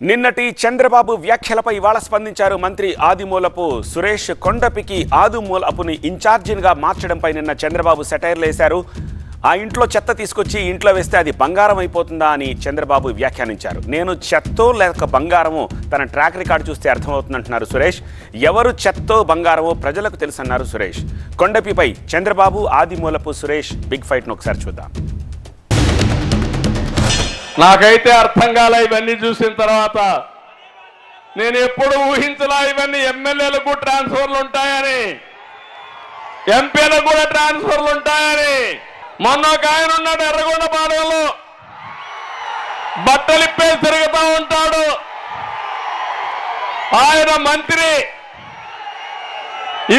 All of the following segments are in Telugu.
నిన్నటి చంద్రబాబు వ్యాఖ్యలపై ఇవాళ స్పందించారు మంత్రి ఆదిమూలపు సురేష్. కొండపికి ఆదిమూలపుని ఇన్ఛార్జిగా మార్చడంపై నిన్న చంద్రబాబు సెటైర్లు వేశారు. ఆ ఇంట్లో చెత్త తీసుకొచ్చి ఇంట్లో వేస్తే అది బంగారం అయిపోతుందా అని చంద్రబాబు వ్యాఖ్యానించారు. నేను చెత్తో లేక బంగారమో తన ట్రాక్ రికార్డు చూస్తే అర్థమవుతుందంటున్నారు సురేష్. ఎవరు చెత్తో బంగారమో ప్రజలకు తెలుసన్నారు సురేష్. కొండపిపై చంద్రబాబు ఆదిమూలపు సురేష్ బిగ్ ఫైట్ను ఒకసారి చూద్దాం. నాకైతే అర్థం కాలే ఇవన్నీ చూసిన తర్వాత. నేను ఎప్పుడు ఊహించలా ఇవన్నీ ఎమ్మెల్యేలకు ట్రాన్స్ఫర్లు ఉంటాయని, ఎంపీలకు కూడా ట్రాన్స్ఫర్లు ఉంటాయని. మొన్న ఒక ఆయన ఉన్నాడు ఎర్రగొండపాలెంలో, బట్టలిప్పే తిరుగుతూ ఉంటాడు. ఆయన మంత్రి,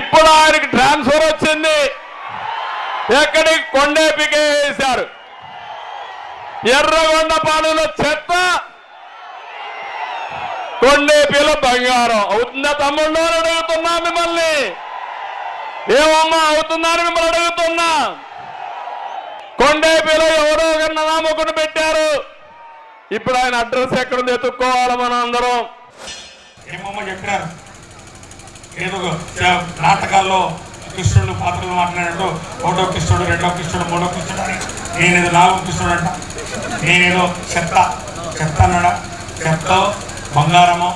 ఇప్పుడు ఆయనకి ట్రాన్స్ఫర్ వచ్చింది. ఎక్కడికి? కొండేపికే వేశారు. ఎర్రగొండపాలెంలో చెత్త, కొండేపిలో బంగారం అవుతుందా తమ్ముళ్ళు అని అడుగుతున్నా మిమ్మల్ని. ఏమమ్మా అవుతుందా అని మిమ్మల్ని అడుగుతున్నా. కొండేపిలో ఎవరో ఒక నామకుడు పెట్టారు. ఇప్పుడు ఆయన అడ్రస్ ఎక్కడుంది ఎత్తుక్కోవాలి మనం అందరం. ఏమమ్మా చెప్పారు, ఏదో నాటకాల్లో కృష్ణుడు పాత్రలు మాట్లాడినట్టు ఒకటో కృష్ణుడు, రెండో కృష్ణుడు, మూడో కృష్ణుడు అని, నేనేదో నాలుగో కృష్ణుడు అంట, నేనేదో చెత్త అన్నాడా, చెత్త బంగారము,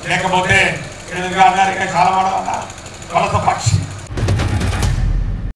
లేకపోతే ఎదురుగా అన్నారు. ఇంకా చాలా మాట వలస పక్షి